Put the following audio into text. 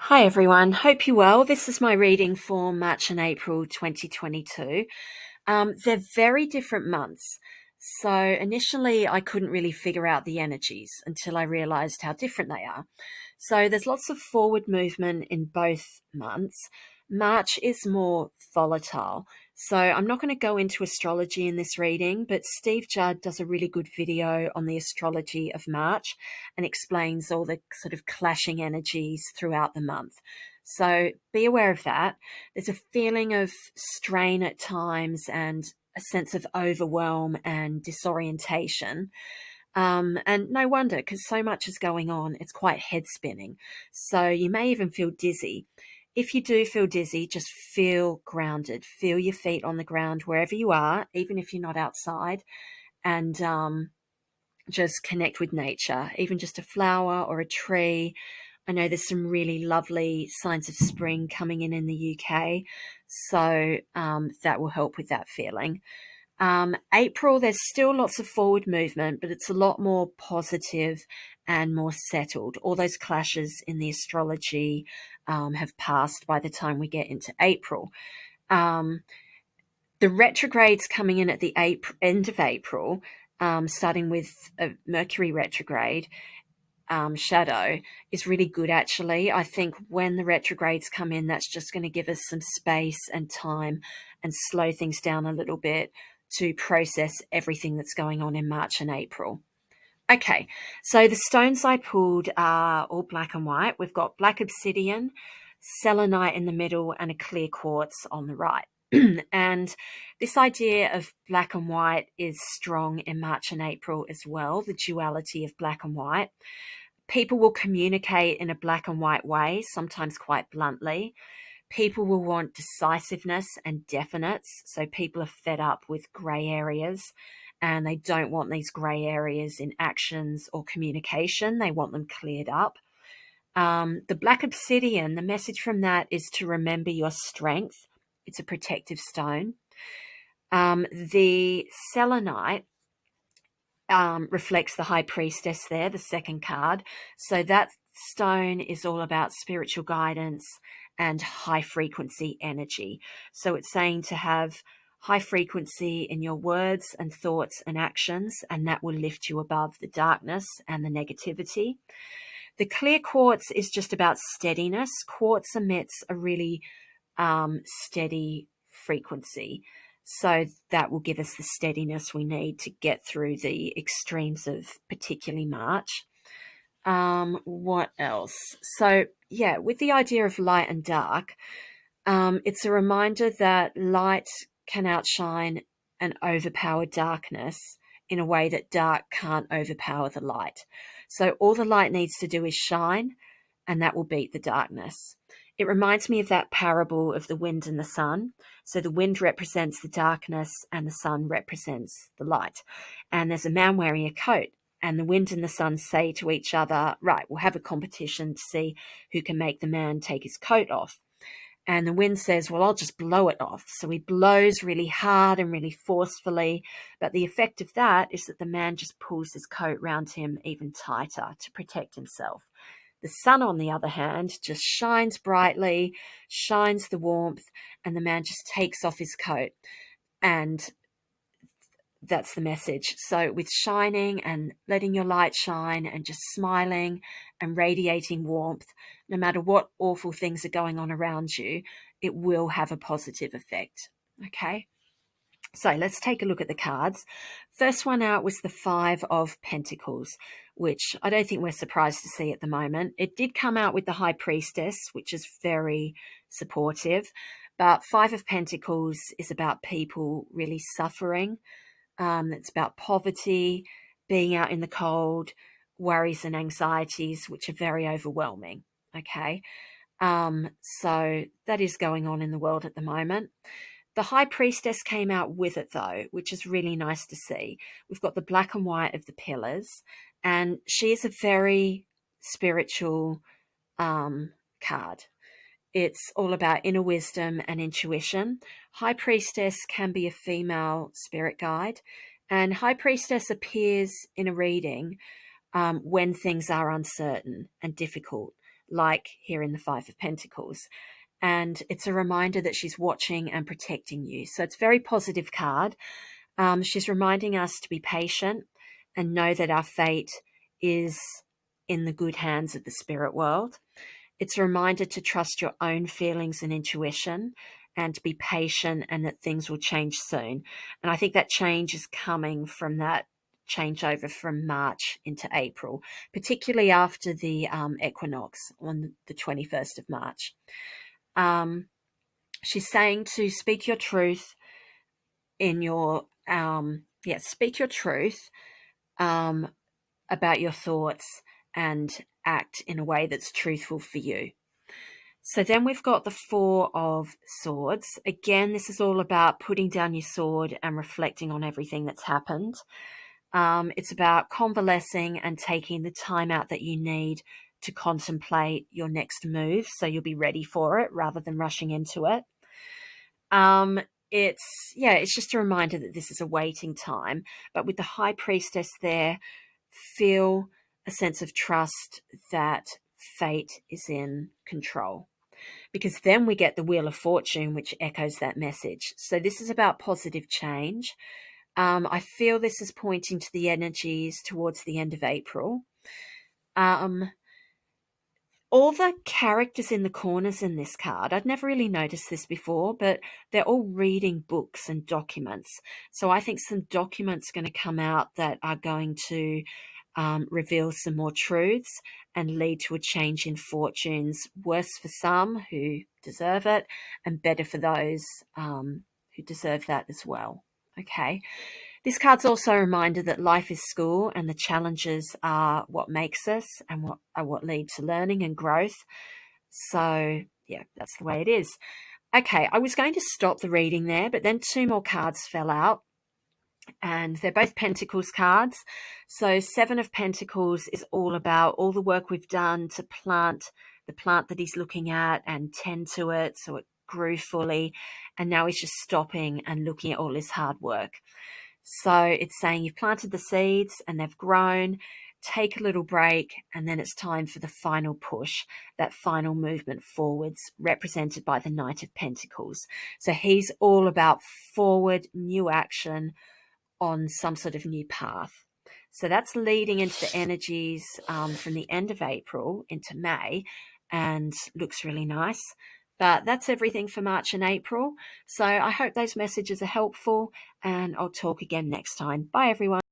Hi everyone, hope you're well. This is my reading for March and April 2022. They're very different months. So initially I couldn't really figure out the energies until I realized how different they are. So there's lots of forward movement in both months. March is more volatile. So I'm not going to go into astrology in this reading, but Steve Judd does a really good video on the astrology of March and explains all the sort of clashing energies throughout the month. So be aware of that. There's a feeling of strain at times and a sense of overwhelm and disorientation. And no wonder, because so much is going on, it's quite head spinning. So you may even feel dizzy. If you do feel dizzy, just feel grounded. Feel your feet on the ground wherever you are, even if you're not outside, and just connect with nature, even just a flower or a tree. I know there's some really lovely signs of spring coming in the UK, so that will help with that feeling. April, there's still lots of forward movement, but it's a lot more positive and more settled. All those clashes in the astrology have passed by the time we get into April. The retrogrades coming in at the end of April, starting with a Mercury retrograde, shadow, is really good actually. I think when the retrogrades come in, that's just going to give us some space and time and slow things down a little bit to process everything that's going on in March and April. Okay, so the stones I pulled are all black and white. We've got black obsidian, selenite in the middle, and a clear quartz on the right. And this idea of black and white is strong in March and April as well, the duality of black and white. People will communicate in a black and white way, sometimes quite bluntly. People will want decisiveness and definites. So people are fed up with grey areas and they don't want these grey areas in actions or communication. They want them cleared up. The black obsidian, the message from that is to remember your strength. It's a protective stone. The selenite reflects the High Priestess there, the second card. So that stone is all about spiritual guidance and high frequency energy. So it's saying to have high frequency in your words and thoughts and actions, and that will lift you above the darkness and the negativity. The clear quartz is just about steadiness. Quartz emits a really steady frequency. So that will give us the steadiness we need to get through the extremes of particularly March. What else? So yeah, with the idea of light and dark, it's a reminder that light can outshine and overpower darkness in a way that dark can't overpower the light. So all the light needs to do is shine, and that will beat the darkness. It reminds me of that parable of the wind and the sun. So the wind represents the darkness and the sun represents the light. And there's a man wearing a coat, and the wind and the sun say to each other, right, we'll have a competition to see who can make the man take his coat off. And the wind says, well, I'll just blow it off. So he blows really hard and really forcefully. But the effect of that is that the man just pulls his coat round him even tighter to protect himself. The sun, on the other hand, just shines brightly, shines the warmth, and the man just takes off his coat. And that's the message. So with shining and letting your light shine and just smiling and radiating warmth, no matter what awful things are going on around you, it will have a positive effect. Okay. So let's take a look at the cards. First one out was the Five of Pentacles, which I don't think we're surprised to see at the moment. It did come out with the High Priestess, which is very supportive. But Five of Pentacles is about people really suffering. It's about poverty, being out in the cold, worries and anxieties, which are very overwhelming. Okay. So that is going on in the world at the moment. The High Priestess came out with it, though, which is really nice to see. We've got the black and white of the pillars, and she is a very spiritual card. It's all about inner wisdom and intuition. High Priestess can be a female spirit guide, and High Priestess appears in a reading when things are uncertain and difficult. like here in the Five of Pentacles. And it's a reminder that she's watching and protecting you. So it's a very positive card. She's reminding us to be patient and know that our fate is in the good hands of the spirit world. It's a reminder to trust your own feelings and intuition and to be patient, and that things will change soon. And I think that change is coming from that changeover from March into April, particularly after the equinox on the 21st of March. She's saying to speak your truth in your, speak your truth about your thoughts and act in a way that's truthful for you. So then we've got the Four of Swords. Again, this is all about putting down your sword and reflecting on everything that's happened. It's about convalescing and taking the time out that you need to contemplate your next move, so you'll be ready for it rather than rushing into it. It's just a reminder that this is a waiting time. But with the High Priestess there, feel a sense of trust that fate is in control. Because then we get the Wheel of Fortune, which echoes that message. So this is about positive change. I feel this is pointing to the energies towards the end of April. All the characters in the corners in this card, I'd never really noticed this before, but they're all reading books and documents. So I think some documents are going to come out that are going to reveal some more truths and lead to a change in fortunes, worse for some who deserve it and better for those who deserve that as well. Okay. This card's also a reminder that life is school and the challenges are what makes us and what lead to learning and growth. So, yeah, that's the way it is. Okay, I was going to stop the reading there, but then two more cards fell out, and they're both Pentacles cards. So Seven of Pentacles is all about all the work we've done to plant the plant that he's looking at and tend to it so it grew fully, and now he's just stopping and looking at all his hard work. So it's saying you've planted the seeds and they've grown, take a little break, and then it's time for the final push, that final movement forwards, represented by the Knight of Pentacles. So he's all about forward, new action on some sort of new path. So that's leading into the energies from the end of April into May, and looks really nice. But that's everything for March and April. So I hope those messages are helpful, and I'll talk again next time. Bye, everyone.